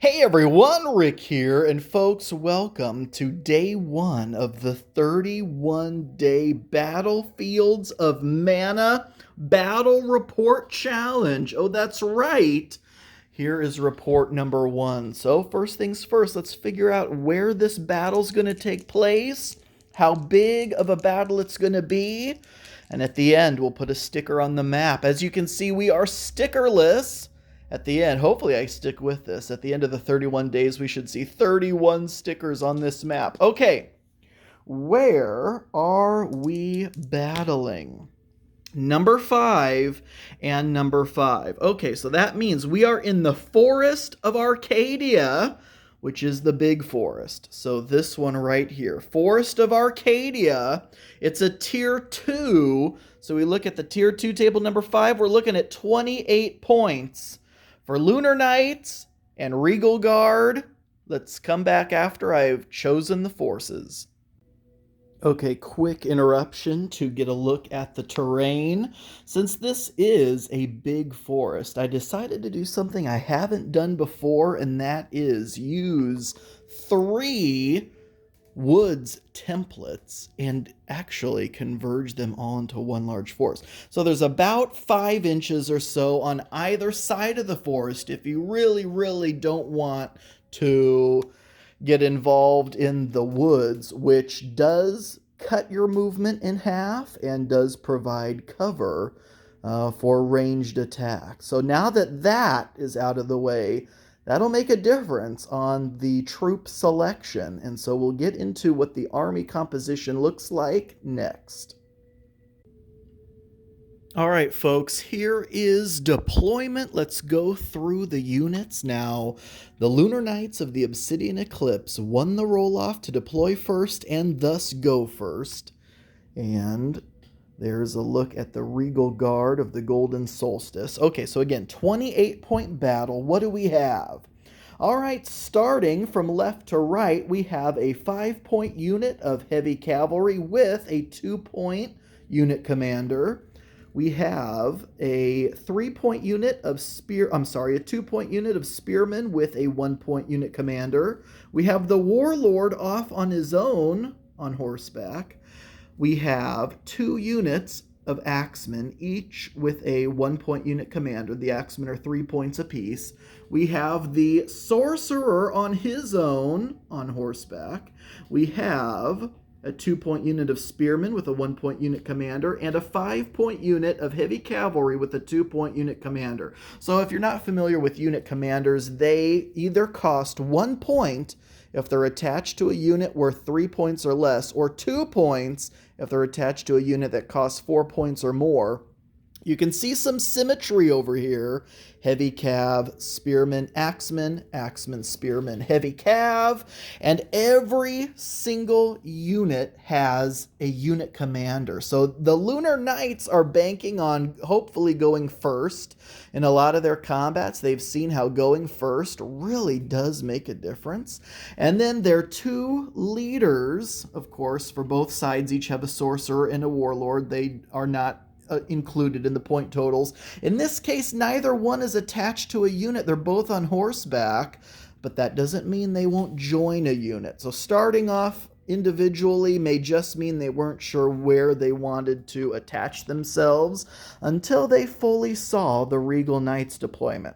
Hey everyone, Rick here, and folks, welcome to day one of the 31-day Battlefields of Mana Battle Report Challenge. Oh, that's right. Here is report number one. So first things first, let's figure out where this battle's going to take place, how big of a battle it's going to be, and at the end, we'll put a sticker on the map. As you can see, we are stickerless. At the end, hopefully I stick with this. At the end of the 31 days, we should see 31 stickers on this map. Okay, where are we battling? Number 5 and number 5. Okay, so that means we are in the Forest of Arcadia, which is the big forest. So this one right here, Forest of Arcadia, it's a tier 2. So we look at the tier 2 table number 5, we're looking at 28 points. For Lunar Knights and Regal Guard, let's come back after I've chosen the forces. Okay, quick interruption to get a look at the terrain. Since this is a big forest, I decided to do something I haven't done before, and that is use 3 woods templates and actually converge them all into one large forest. So there's about 5 inches or so on either side of the forest if you really don't want to get involved in the woods, which does cut your movement in half and does provide cover for ranged attack. So now that that is out of the way, that'll make a difference on the troop selection. And so we'll get into what the army composition looks like next. All right, folks, here is deployment. Let's go through the units. Now, the Lunar Knights of the Obsidian Eclipse won the roll-off to deploy first and thus go first. And there's a look at the Regal Guard of the Golden Solstice. Okay, so again, 28-point battle. What do we have? All right, starting from left to right, we have a 5-point unit of heavy cavalry with a 2-point unit commander. We have a 3-point unit of a 2-point unit of spearmen with a 1-point unit commander. We have the Warlord off on his own on horseback. We have 2 units of axemen, each with a 1-point unit commander. The axemen are 3 points apiece. We have the sorcerer on his own on horseback. We have a 2-point unit of spearmen with a 1-point unit commander, and a 5-point unit of heavy cavalry with a 2-point unit commander. So if you're not familiar with unit commanders, they either cost 1 point if they're attached to a unit worth 3 points or less, or 2 points if they're attached to a unit that costs 4 points or more. You can see some symmetry over here. Heavy cav, spearman, axeman, axeman, spearman, heavy cav. And every single unit has a unit commander. So the Lunar Knights are banking on hopefully going first. In a lot of their combats, they've seen how going first really does make a difference. And then their 2 leaders, of course, for both sides, each have a sorcerer and a warlord. They are not included in the point totals. In this case, neither one is attached to a unit. They're both on horseback, but that doesn't mean they won't join a unit. So starting off individually may just mean they weren't sure where they wanted to attach themselves until they fully saw the Regal Knights deployment.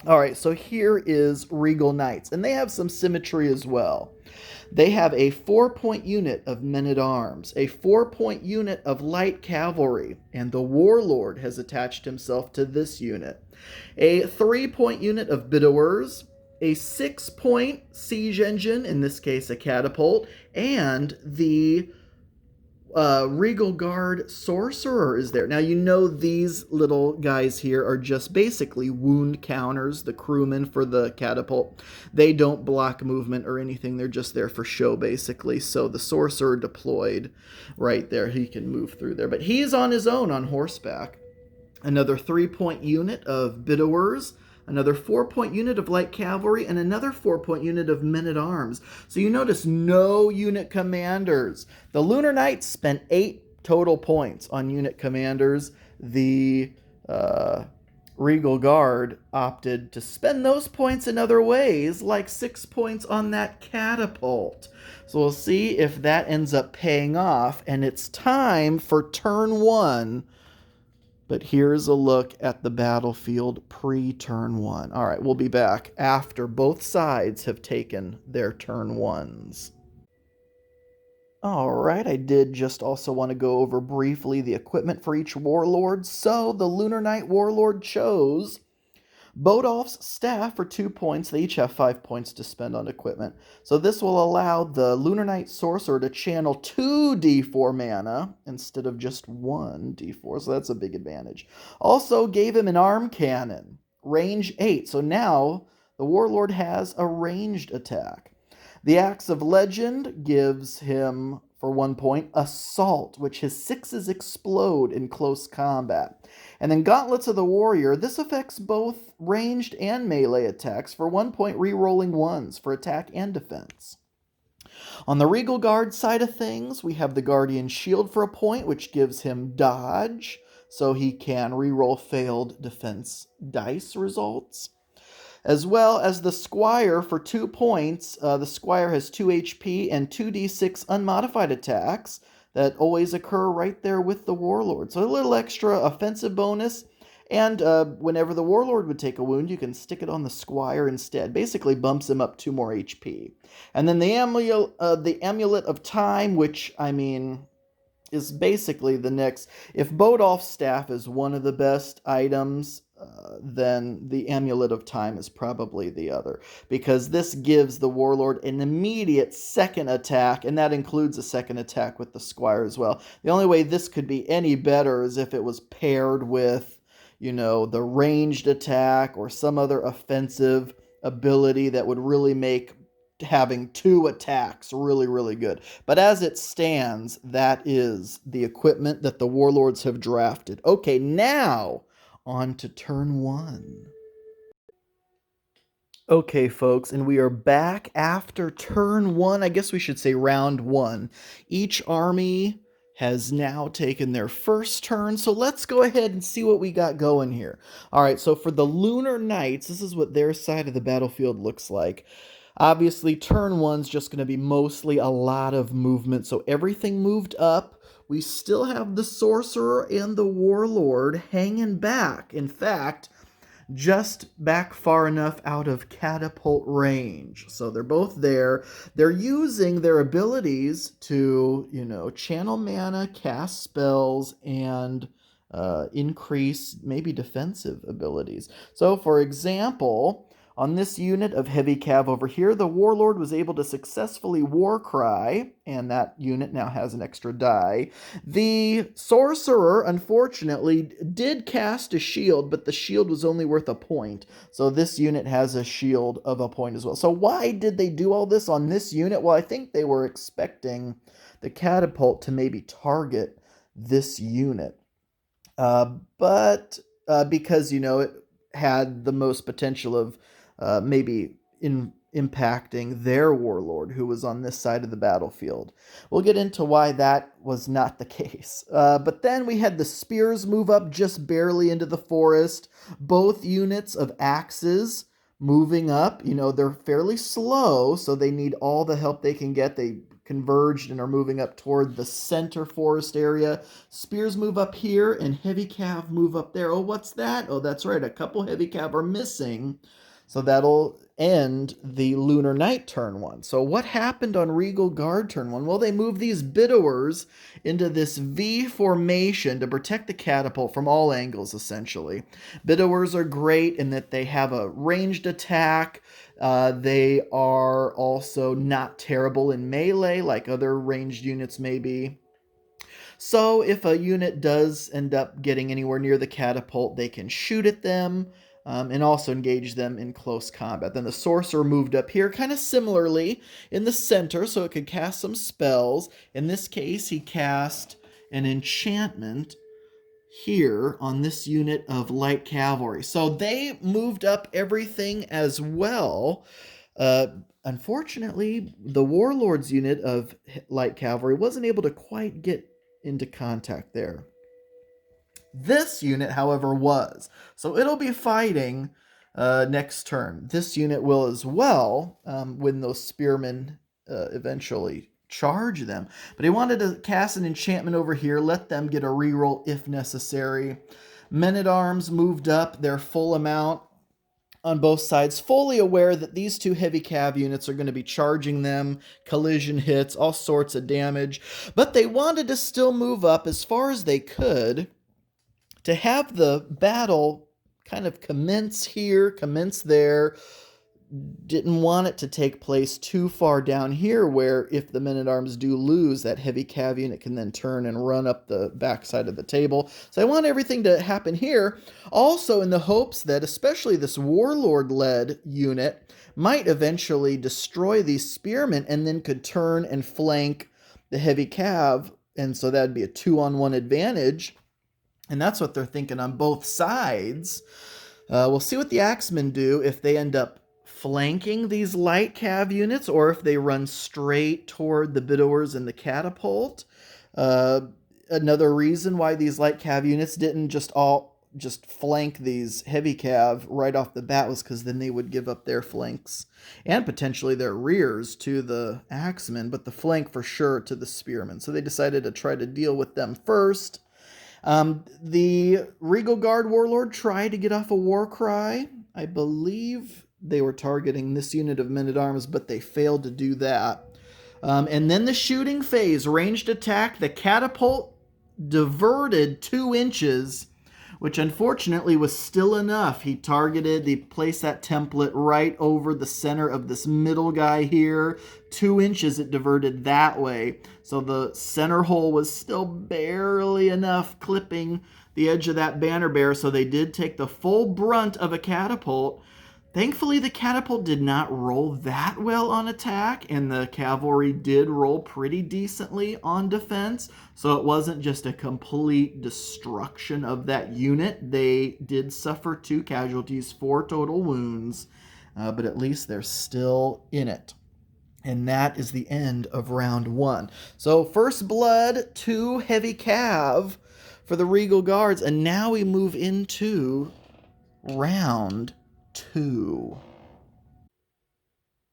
All right, so here is Regal Knights, and they have some symmetry as well. They have a 4-point unit of men-at-arms, a 4-point unit of light cavalry, and the Warlord has attached himself to this unit. A 3-point unit of Bidowers, a 6-point siege engine, in this case a catapult, and the Regal Guard Sorcerer is there. Now, you know these little guys here are just basically wound counters, the crewmen for the catapult. They don't block movement or anything. They're just there for show, basically. So the Sorcerer deployed right there. He can move through there. But he's on his own on horseback. Another 3-point unit of Bidowers, another 4-point unit of light cavalry, and another 4-point unit of men-at-arms. So you notice no unit commanders. The Lunar Knights spent 8 total points on unit commanders. The Regal Guard opted to spend those points in other ways, like 6 points on that catapult. So we'll see if that ends up paying off, and it's time for turn 1. But here's a look at the battlefield pre-turn 1. All right, we'll be back after both sides have taken their turn 1s. All right, I did just also want to go over briefly the equipment for each warlord. So the Lunar Knight warlord chose Bodolf's staff for 2 points. They each have 5 points to spend on equipment. So this will allow the Lunar Knight sorcerer to channel 2d4 mana instead of just 1d4. So that's a big advantage. Also gave him an arm cannon, range 8. So now the warlord has a ranged attack. The Axe of Legend gives him, for 1 point, Assault, which his 6s explode in close combat. And then Gauntlets of the Warrior, this affects both ranged and melee attacks, for 1 point, re-rolling 1s for attack and defense. On the Regal Guard side of things, we have the Guardian Shield for 1 point, which gives him dodge, so he can re-roll failed defense dice results. As well as the Squire for 2 points. The Squire has 2 HP and 2d6 unmodified attacks that always occur right there with the Warlord. So a little extra offensive bonus. And whenever the Warlord would take a wound, you can stick it on the Squire instead. Basically bumps him up 2 more HP. And then the Amulet of Time, which, I mean, is basically the next. If Bodolf's staff is one of the best items, then the Amulet of Time is probably the other, because this gives the Warlord an immediate second attack, and that includes a second attack with the Squire as well. The only way this could be any better is if it was paired with, you know, the ranged attack or some other offensive ability that would really make having 2 attacks really, really good. But as it stands, that is the equipment that the Warlords have drafted. Okay, now on to turn 1. Okay, folks, and we are back after turn 1. I guess we should say round 1. Each army has now taken their first turn, so let's go ahead and see what we got going here. All right, so for the Lunar Knights, this is what their side of the battlefield looks like. Obviously, turn 1's just going to be mostly a lot of movement, so everything moved up. We still have the Sorcerer and the Warlord hanging back. In fact, just back far enough out of catapult range. So they're both there. They're using their abilities to, you know, channel mana, cast spells, and increase maybe defensive abilities. So, for example, on this unit of Heavy Cav over here, the Warlord was able to successfully Warcry, and that unit now has an extra die. The Sorcerer, unfortunately, did cast a shield, but the shield was only worth 1 point. So this unit has a shield of 1 point as well. So why did they do all this on this unit? Well, I think they were expecting the catapult to maybe target this unit. But because, you know, it had the most potential of maybe impacting their Warlord, who was on this side of the battlefield. We'll get into why that was not the case. But then we had the Spears move up just barely into the forest. Both units of Axes moving up. You know, they're fairly slow, so they need all the help they can get. They converged and are moving up toward the center forest area. Spears move up here, and Heavy Cav move up there. Oh, what's that? Oh, that's right. A couple Heavy Cav are missing. So that'll end the Lunar Knight turn 1. So what happened on Regal Guard turn 1? Well, they moved these Bidowers into this V formation to protect the catapult from all angles, essentially. Bidowers are great in that they have a ranged attack. They are also not terrible in melee like other ranged units may be. So if a unit does end up getting anywhere near the catapult, they can shoot at them. And also engage them in close combat. Then the Sorcerer moved up here kind of similarly in the center so it could cast some spells. In this case, he cast an enchantment here on this unit of Light Cavalry. So they moved up everything as well. Unfortunately, the Warlord's unit of Light Cavalry wasn't able to quite get into contact there. This unit, however, was. So it'll be fighting next turn. This unit will as well when those spearmen eventually charge them. But he wanted to cast an enchantment over here, let them get a reroll if necessary. Men-at-Arms moved up their full amount on both sides, fully aware that these two heavy cav units are going to be charging them, collision hits, all sorts of damage. But they wanted to still move up as far as they could to have the battle kind of commence here, commence there. Didn't want it to take place too far down here where if the men-at-arms do lose, that heavy cav unit can then turn and run up the backside of the table. So I want everything to happen here, also in the hopes that especially this warlord-led unit might eventually destroy these spearmen and then could turn and flank the heavy cav, and so that'd be a 2-on-1 advantage. And that's what they're thinking on both sides. We'll see what the axemen do if they end up flanking these light cav units or if they run straight toward the Bidowers and the catapult. Another reason why these light cav units didn't just flank these heavy cav right off the bat was because then they would give up their flanks and potentially their rears to the axemen, but the flank for sure to the spearmen. So they decided to try to deal with them first. The Regal Guard Warlord tried to get off a war cry. I believe they were targeting this unit of men-at-arms, but they failed to do that. And then the shooting phase, ranged attack. The catapult diverted 2 inches, which unfortunately was still enough. He placed that template right over the center of this middle guy here. 2 inches it diverted that way. So the center hole was still barely enough clipping the edge of that banner bearer, so they did take the full brunt of a catapult. Thankfully, the catapult did not roll that well on attack, and the cavalry did roll pretty decently on defense, so it wasn't just a complete destruction of that unit. They did suffer 2 casualties, 4 total wounds, but at least they're still in it. And that is the end of round 1. So first blood, 2 heavy cav for the Regal Guards, and now we move into round 2.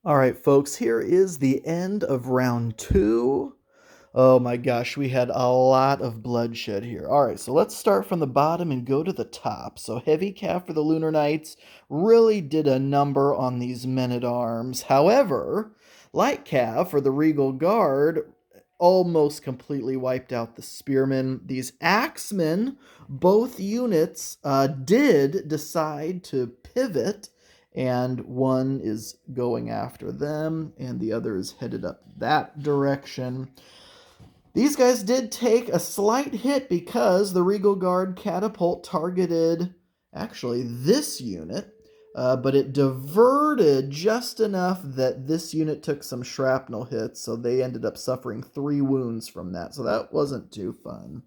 All right, folks, here is the end of round 2. Oh my gosh, we had a lot of bloodshed here. All right, so let's start from the bottom and go to the top. So heavy cav for the Lunar Knights really did a number on these men-at-arms. However, light cav for the Regal Guard almost completely wiped out the spearmen. These axemen, both units, did decide to pivot, and one is going after them, and the other is headed up that direction. These guys did take a slight hit because the Regal Guard catapult targeted, actually, this unit, but it diverted just enough that this unit took some shrapnel hits, so they ended up suffering 3 wounds from that, so that wasn't too fun.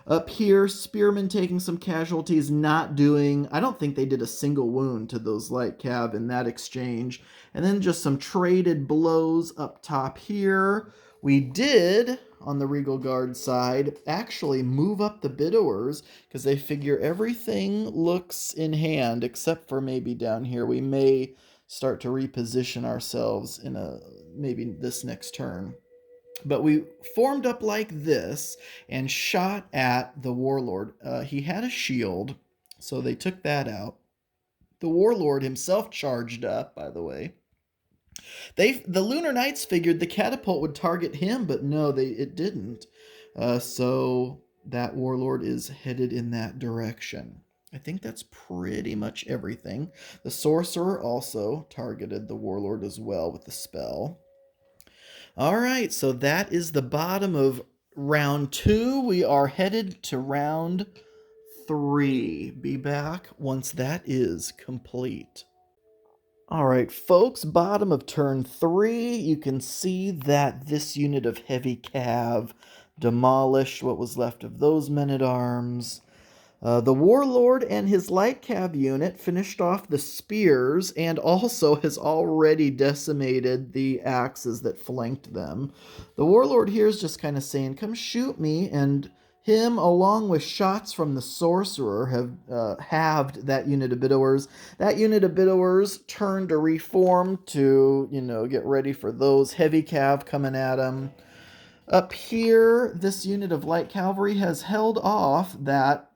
Up here, spearmen taking some casualties, I don't think they did a single wound to those light cav in that exchange. And then just some traded blows up top here. We did, on the Regal Guard side, actually move up the Bidowers because they figure everything looks in hand, except for maybe down here. We may start to reposition ourselves in maybe this next turn. But we formed up like this and shot at the Warlord. He had a shield, so they took that out. The Warlord himself charged up, by the way. The Lunar Knights figured the catapult would target him, but no, it didn't. So that Warlord is headed in that direction. I think that's pretty much everything. The Sorcerer also targeted the Warlord as well with the spell. All right, so that is the bottom of round 2. We are headed to round 3. Be back once that is complete. All right, folks, bottom of turn 3. You can see that this unit of heavy cav demolished what was left of those men-at-arms. The Warlord and his light cav unit finished off the spears and also has already decimated the axes that flanked them. The Warlord here is just kind of saying, come shoot me, and Him, along with shots from the Sorcerer, have halved that unit of Bidowers. That unit of Bidowers turned to reform to, get ready for those heavy cav coming at him. Up here, this unit of light cavalry has held off that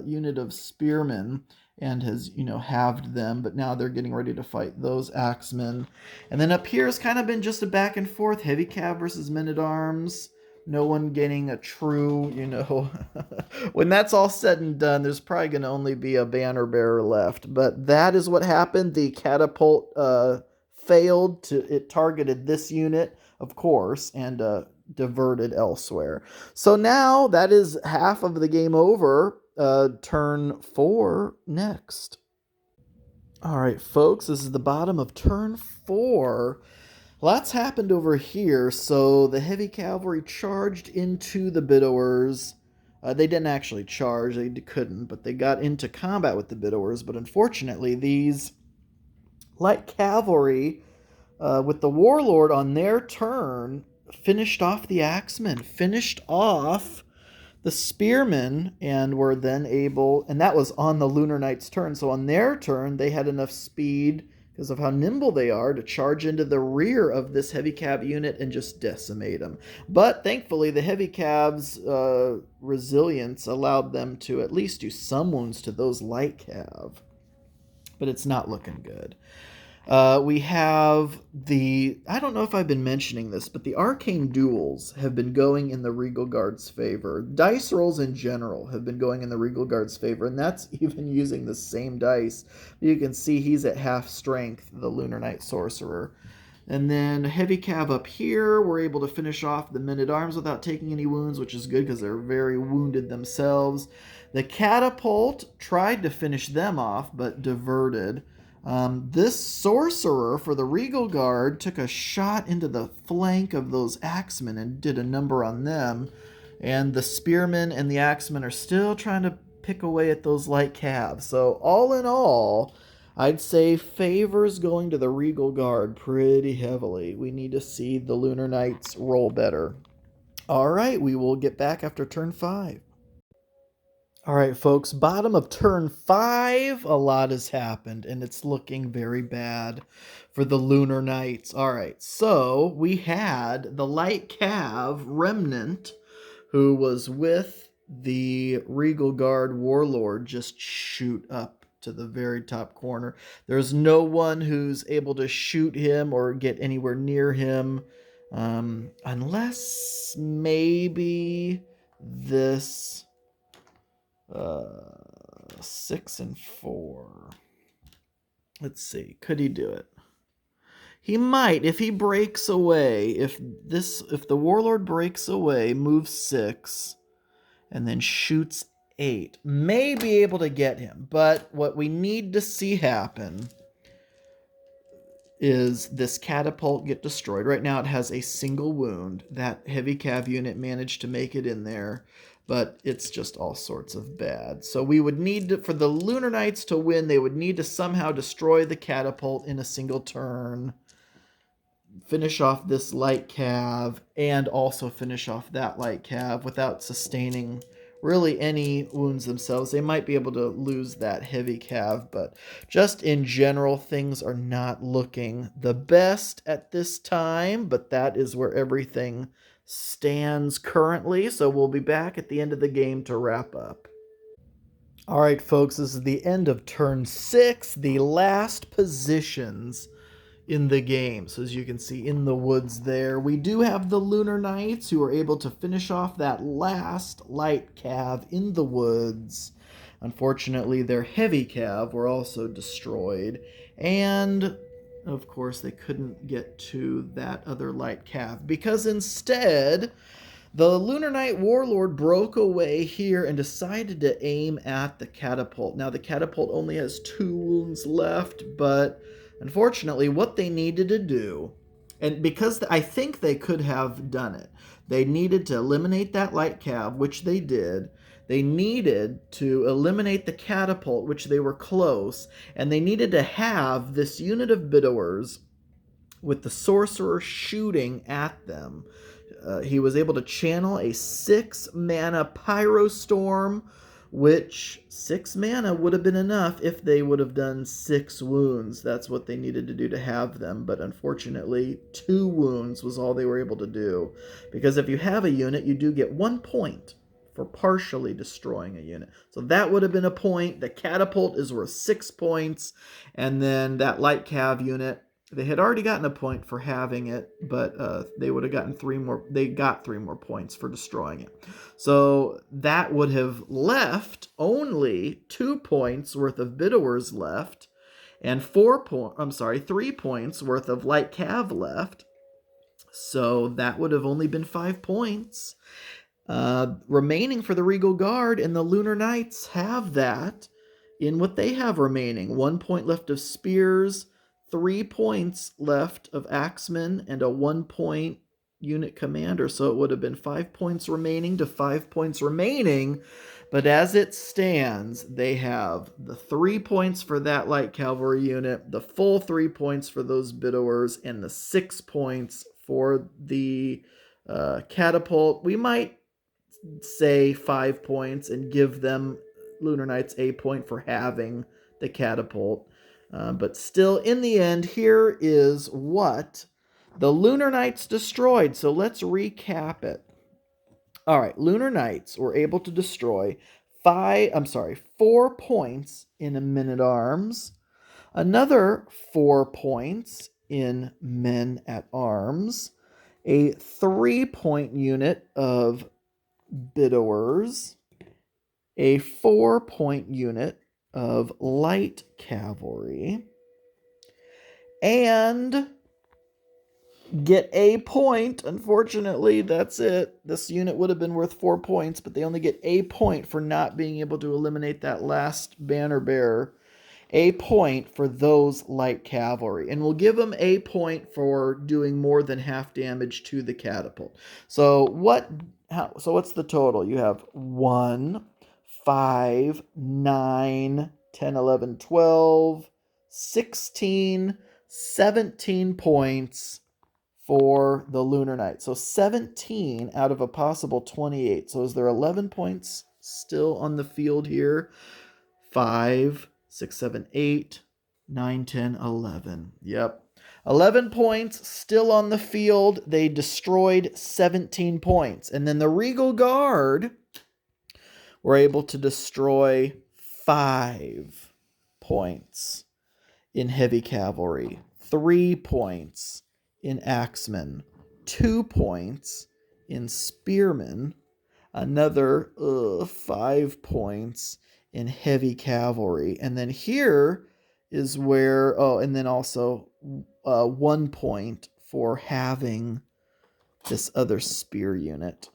unit of spearmen and has, halved them, but now they're getting ready to fight those axemen. And then up here has kind of been just a back and forth, heavy cav versus men-at-arms. No one getting a true, when that's all said and done, there's probably going to only be a banner bearer left. But that is what happened. The catapult failed. It targeted this unit, of course, and diverted elsewhere. So now that is half of the game over. Turn 4 next. All right, folks, this is the bottom of turn 4. Lots happened over here. So the heavy cavalry charged into the Bidowers. They didn't actually charge, they couldn't, but they got into combat with the Bidowers. But unfortunately, these light cavalry with the Warlord on their turn finished off the axemen, finished off the spearmen, and were then able, and that was on the Lunar Knight's turn. So on their turn, they had enough speed, because of how nimble they are, to charge into the rear of this heavy cav unit and just decimate them. But thankfully, the heavy cav's resilience allowed them to at least do some wounds to those light cav. But it's not looking good. We have I don't know if I've been mentioning this, but the arcane duels have been going in the Regal Guard's favor. Dice rolls in general have been going in the Regal Guard's favor, and that's even using the same dice. You can see he's at half strength, the Lunar Knight Sorcerer. And then heavy cav up here, we're able to finish off the men-at-arms without taking any wounds, which is good because they're very wounded themselves. The catapult tried to finish them off, but diverted. This sorcerer for the Regal Guard took a shot into the flank of those axemen and did a number on them. And the spearmen and the axemen are still trying to pick away at those light calves. So all in all, I'd say favors going to the Regal Guard pretty heavily. We need to see the Lunar Knights roll better. All right, we will get back after turn 5. All right, folks, bottom of turn 5, a lot has happened, and it's looking very bad for the Lunar Knights. All right, so we had the light cav remnant who was with the Regal Guard Warlord just shoot up to the very top corner. There's no one who's able to shoot him or get anywhere near him, unless maybe this 6 and 4. Let's see. Could he do it? He might if he breaks away. If the Warlord breaks away, moves 6, and then shoots 8, may be able to get him. But what we need to see happen is this catapult get destroyed. Right now it has a single wound. That heavy cav unit managed to make it in there, but it's just all sorts of bad. So we would need to, for the Lunar Knights to win, they would need to somehow destroy the catapult in a single turn, finish off this light cav, and also finish off that light cav without sustaining really any wounds themselves. They might be able to lose that heavy cav, but just in general, things are not looking the best at this time, but that is where everything stands currently. So we'll be back at the end of the game to wrap up. All right, folks, this is the end of turn 6, the last positions in the game. So as you can see in the woods there, we do have the Lunar Knights who are able to finish off that last light cav in the woods. Unfortunately, their heavy cav were also destroyed, and of course they couldn't get to that other light cav because instead the Lunar Knight Warlord broke away here and decided to aim at the catapult. Now the catapult only has 2 wounds left, but unfortunately, what they needed to do, and because I think they could have done it, they needed to eliminate that light cav, which they did. They needed to eliminate the catapult, which they were close, and they needed to have this unit of Bidowers with the sorcerer shooting at them. he was able to channel a 6-mana Pyrostorm, which 6 mana would have been enough if they would have done 6 wounds. That's what they needed to do to have them, but unfortunately 2 wounds was all they were able to do. Because if you have a unit, you do get 1 point for partially destroying a unit. So that would have been a point. The catapult is worth 6 points, and then that light cav unit, they had already gotten a point for having it, but they would have gotten 3 more. They got 3 more points for destroying it. So that would have left only 2 points worth of Bidowers left, and 3 points worth of light cav left. So that would have only been 5 points remaining for the Regal Guard, and the Lunar Knights have that in what they have remaining. 1 point left of Spears, 3 points left of Axemen, and a 1 point unit commander. So it would have been 5 points remaining to 5 points remaining. But as it stands, they have the 3 points for that light cavalry unit, the full 3 points for those Bidowers, and the 6 points for the catapult. We might say 5 points and give them Lunar Knights a point for having the catapult. But still, in the end, here is what the Lunar Knights destroyed. So let's recap it. All right, Lunar Knights were able to destroy 4 points in a Men-at-Arms, another 4 points in Men-at-Arms, a 3-point unit of Bidowers, a 4-point unit of light cavalry, and get a point. Unfortunately, that's it. This unit would have been worth 4 points, but they only get a point for not being able to eliminate that last banner bearer. A point for those light cavalry. And we'll give them a point for doing more than half damage to the catapult. So what's the total? You have 1, 5, 9, 10, 11, 12, 16, 17 points for the Lunar Knight. So 17 out of a possible 28. So is there 11 points still on the field here? 5, 6, 7, 8, 9, 10, 11. Yep. 11 points still on the field. They destroyed 17 points. And then the Regal Guard were able to destroy 5 points in heavy cavalry, 3 points in axemen, 2 points in spearmen, another 5 points in heavy cavalry. And then here is where, and then also 1 point for having this other spear unit.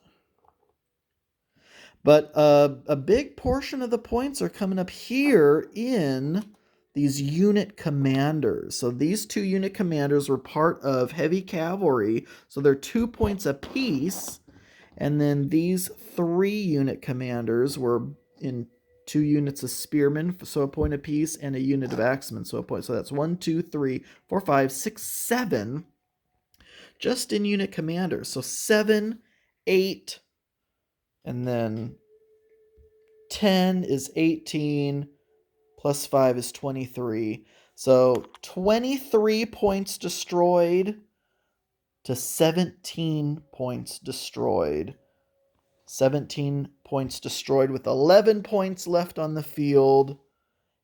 But a big portion of the points are coming up here in these unit commanders. So these 2 unit commanders were part of heavy cavalry, so they're 2 points apiece. And then these 3 unit commanders were in 2 units of spearmen, so a point apiece, and a unit of axemen, so a point. So that's 1, 2, 3, 4, 5, 6, 7 just in unit commanders. So 7, 8, and then 10 is 18, plus 5 is 23. So 23 points destroyed to 17 points destroyed. 17 points destroyed with 11 points left on the field,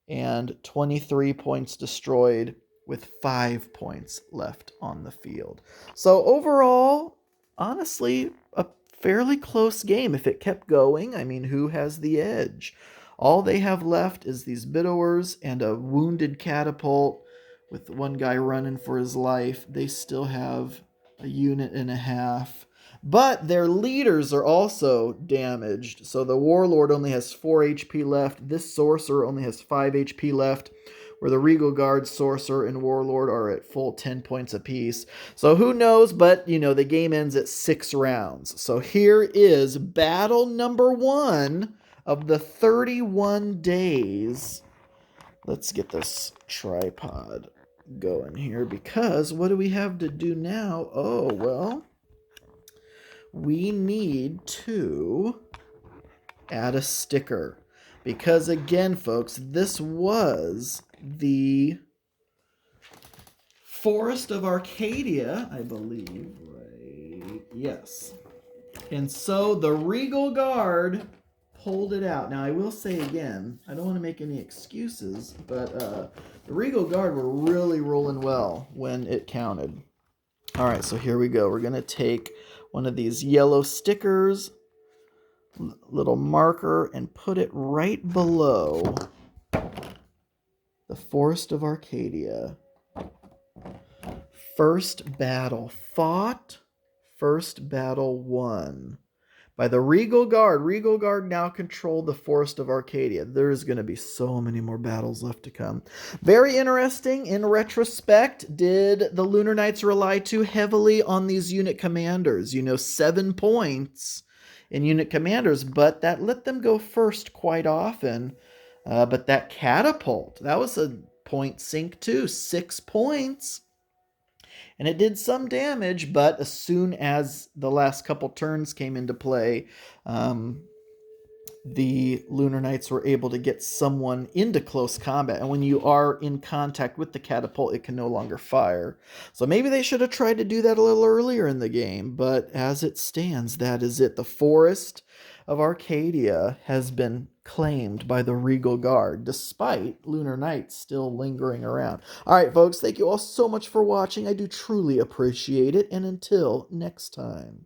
and 23 points destroyed with 5 points left on the field. So overall, honestly, a fairly close game. If it kept going, I mean, who has the edge? All they have left is these Bidowers and a wounded catapult with one guy running for his life. They still have a unit and a half. But their leaders are also damaged. So the Warlord only has 4 HP left. This Sorcerer only has 5 HP left, where the Regal Guard, Sorcerer, and Warlord are at full 10 points apiece. So who knows, but, the game ends at 6 rounds. So here is battle number 1 of the 31 days. Let's get this tripod going here, because what do we have to do now? Oh, well, we need to add a sticker. Because again, folks, this was the Forest of Arcadia, I believe, right? Yes. And so the Regal Guard pulled it out. Now, I will say again, I don't want to make any excuses, but the Regal Guard were really rolling well when it counted. All right, so here we go. We're going to take one of these yellow stickers, little marker, and put it right below the Forest of Arcadia. First battle fought, first battle won. By the Regal Guard. Regal Guard now control the Forest of Arcadia. There's going to be so many more battles left to come. Very interesting. In retrospect, did the Lunar Knights rely too heavily on these unit commanders? 7 points in unit commanders, but that let them go first quite often. But that catapult, that was a point sink too. 6 points. And it did some damage, but as soon as the last couple turns came into play, the Lunar Knights were able to get someone into close combat. And when you are in contact with the catapult, it can no longer fire. So maybe they should have tried to do that a little earlier in the game. But as it stands, that is it. The Forest of Arcadia has been claimed by the Regal Guard, despite Lunar Knights still lingering around. All right, folks, thank you all so much for watching. I do truly appreciate it. And until next time.